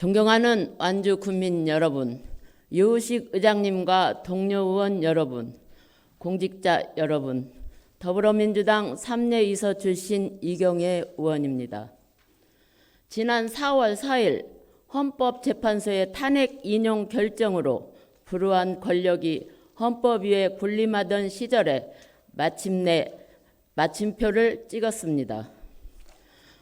존경하는 완주 군민 여러분, 유우식 의장님과 동료 의원 여러분, 공직자 여러분, 더불어민주당 3례 이서 출신 이경혜 의원입니다. 지난 4월 4일 헌법재판소의 탄핵 인용 결정으로 불우한 권력이 헌법 위에 군림하던 시절에 마침내 마침표를 찍었습니다.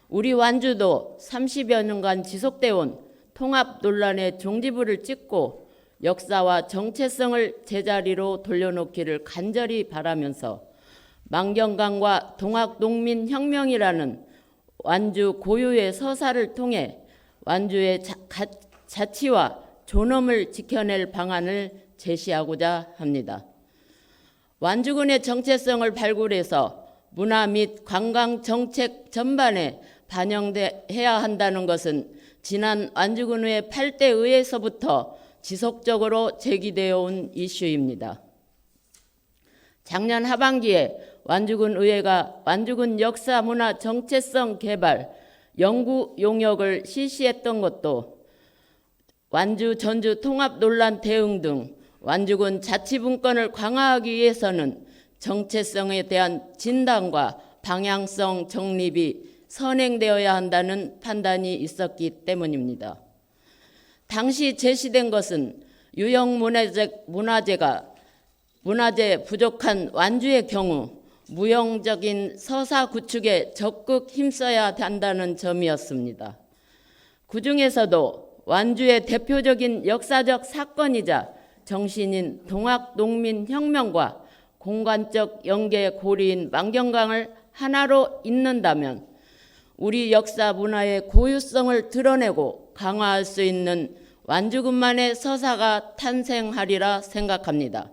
우리 완주도 30여 년간 지속되어 온 통합 논란의 종지부를 찍고 역사와 정체성을 제자리로 돌려놓기를 간절히 바라면서 망경강과 동학농민혁명이라는 완주 고유의 서사를 통해 완주의 자치와 존엄을 지켜낼 방안을 제시하고자 합니다. 완주군의 정체성을 발굴해서 문화 및 관광 정책 전반에 반영해야 한다는 것은 지난 완주군의 8대 의회에서부터 지속적으로 제기되어 온 이슈입니다. 작년 하반기에 완주군 의회가 완주군 역사 문화 정체성 개발 연구 용역을 실시했던 것도 완주 전주 통합 논란 대응 등 완주군 자치분권을 강화하기 위해서는 정체성에 대한 진단과 방향성 정립이 선행되어야 한다는 판단이 있었기 때문입니다. 당시 제시된 것은 유형문화재가 문화재 부족한 완주의 경우 무형적인 서사 구축에 적극 힘써야 한다는 점이었습니다. 그중에서도 완주의 대표적인 역사적 사건이자 정신인 동학농민혁명과 공간적 연계 고리인 망경강을 하나로 잇는다면 우리 역사 문화의 고유성을 드러내고 강화할 수 있는 완주군만의 서사가 탄생하리라 생각합니다.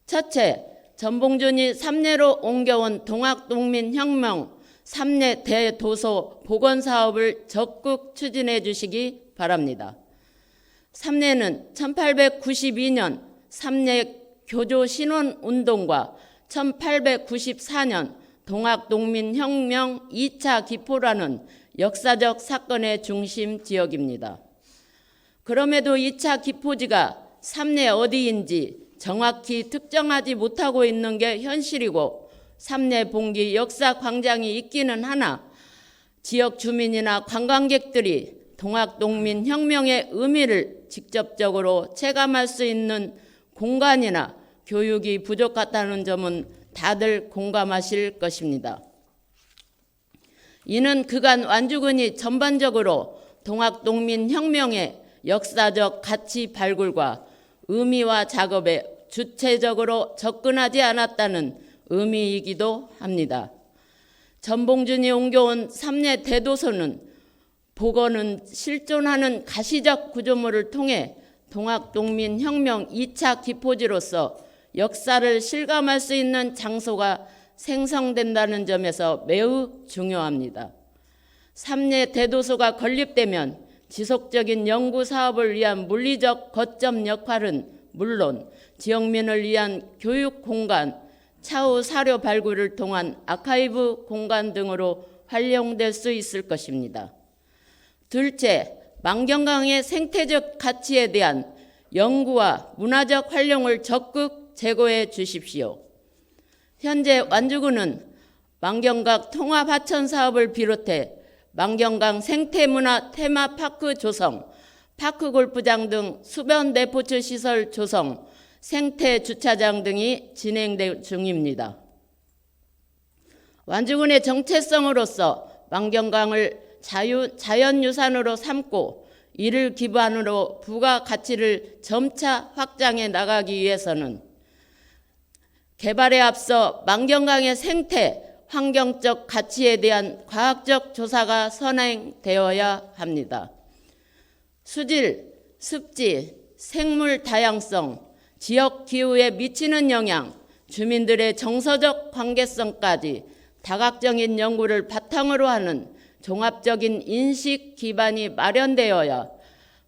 첫째, 전봉준이 3례로 옮겨온 동학농민혁명 3례 대도서 복원사업을 적극 추진해 주시기 바랍니다. 3례는 1892년 3례 교조신원운동과 1894년 동학농민혁명 2차 기포라는 역사적 사건의 중심 지역입니다. 그럼에도 2차 기포지가 3례 어디인지 정확히 특정하지 못하고 있는 게 현실이고 3례 봉기 역사 광장이 있기는 하나 지역 주민이나 관광객들이 동학농민혁명의 의미를 직접적으로 체감할 수 있는 공간이나 교육이 부족하다는 점은 다들 공감하실 것입니다. 이는 그간 완주군이 전반적으로 동학농민혁명의 역사적 가치 발굴과 의미와 작업에 주체적으로 접근하지 않았다는 의미이기도 합니다. 전봉준이 옮겨온 3례 대도서는 복원은 실존하는 가시적 구조물을 통해 동학농민혁명 2차 기포지로서 역사를 실감할 수 있는 장소가 생성된다는 점에서 매우 중요합니다. 3례 대도서가 건립되면 지속적인 연구 사업을 위한 물리적 거점 역할은 물론 지역민을 위한 교육 공간, 차후 사료 발굴을 통한 아카이브 공간 등으로 활용될 수 있을 것입니다. 둘째, 망경강의 생태적 가치에 대한 연구와 문화적 활용을 적극 제고해 주십시오. 현재 완주군은 망경강 통합하천 사업을 비롯해 망경강 생태문화 테마파크 조성, 파크골프장 등 수변 레포츠 시설 조성, 생태주차장 등이 진행 중입니다. 완주군의 정체성으로서 망경강을 자연유산으로 삼고 이를 기반으로 부가가치를 점차 확장해 나가기 위해서는 개발에 앞서 망경강의 생태, 환경적 가치에 대한 과학적 조사가 선행되어야 합니다. 수질, 습지, 생물 다양성, 지역 기후에 미치는 영향, 주민들의 정서적 관계성까지 다각적인 연구를 바탕으로 하는 종합적인 인식 기반이 마련되어야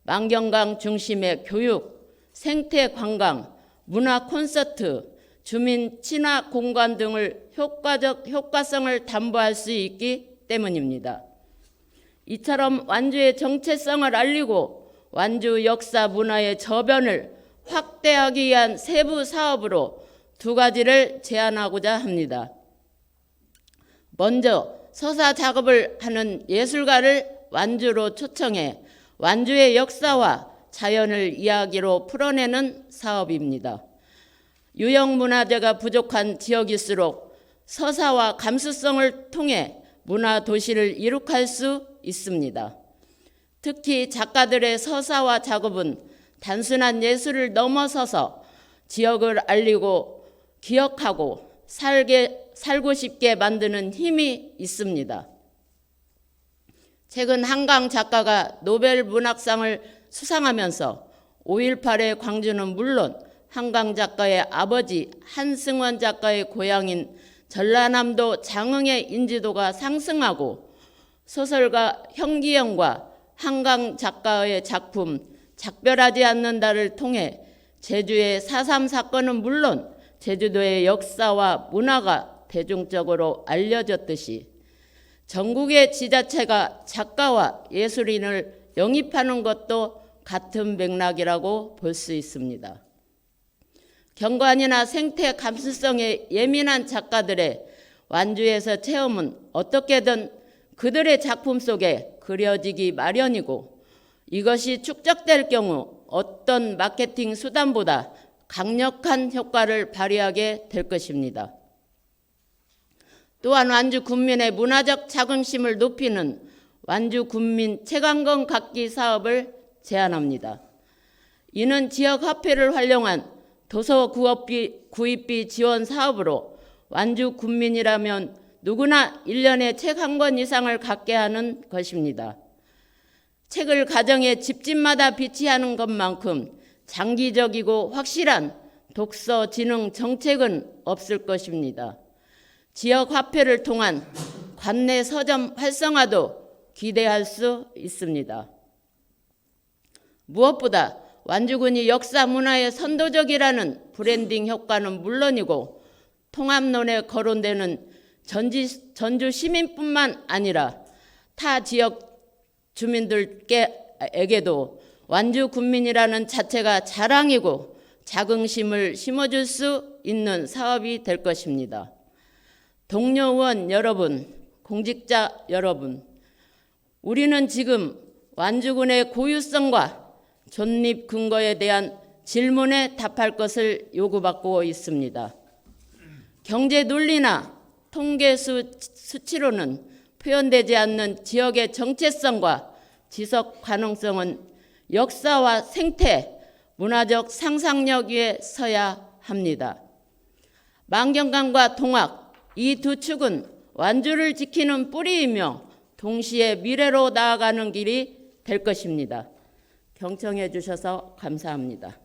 망경강 중심의 교육, 생태 관광, 문화 콘서트, 주민 친화 공간 등을 효과성을 담보할 수 있기 때문입니다. 이처럼 완주의 정체성을 알리고 완주 역사 문화의 저변을 확대하기 위한 세부 사업으로 두 가지를 제안하고자 합니다. 먼저 서사 작업을 하는 예술가를 완주로 초청해 완주의 역사와 자연을 이야기로 풀어내는 사업입니다. 유형문화재가 부족한 지역일수록 서사와 감수성을 통해 문화도시를 이룩할 수 있습니다. 특히 작가들의 서사와 작업은 단순한 예술을 넘어서서 지역을 알리고 기억하고 살고 싶게 만드는 힘이 있습니다. 최근 한강 작가가 노벨 문학상을 수상하면서 5.18의 광주는 물론 한강 작가의 아버지 한승원 작가의 고향인 전라남도 장흥의 인지도가 상승하고 소설가 현기영과 한강 작가의 작품 작별하지 않는다를 통해 제주의 4.3 사건은 물론 제주도의 역사와 문화가 대중적으로 알려졌듯이 전국의 지자체가 작가와 예술인을 영입하는 것도 같은 맥락이라고 볼 수 있습니다. 경관이나 생태 감수성에 예민한 작가들의 완주에서 체험은 어떻게든 그들의 작품 속에 그려지기 마련이고 이것이 축적될 경우 어떤 마케팅 수단보다 강력한 효과를 발휘하게 될 것입니다. 또한 완주 군민의 문화적 자긍심을 높이는 완주 군민 채광건 각기 사업을 제안합니다. 이는 지역 화폐를 활용한 도서 구입비 지원 사업으로 완주 군민이라면 누구나 1년에 책 한 권 이상을 갖게 하는 것입니다. 책을 가정의 집집마다 비치하는 것만큼 장기적이고 확실한 독서 진흥 정책은 없을 것입니다. 지역 화폐를 통한 관내 서점 활성화도 기대할 수 있습니다. 무엇보다 완주군이 역사 문화의 선도적이라는 브랜딩 효과는 물론이고 통합론에 거론되는 전주 시민뿐만 아니라 타 지역 주민들에게도 완주 군민이라는 자체가 자랑이고 자긍심을 심어줄 수 있는 사업이 될 것입니다. 동료 의원 여러분, 공직자 여러분, 우리는 지금 완주군의 고유성과 존립 근거에 대한 질문에 답할 것을 요구받고 있습니다. 경제 논리나 통계 수치로는 표현되지 않는 지역의 정체성과 지속 가능성은 역사와 생태, 문화적 상상력 위에 서야 합니다. 만경강과 동학, 이 두 축은 완주를 지키는 뿌리이며 동시에 미래로 나아가는 길이 될 것입니다. 경청해 주셔서 감사합니다.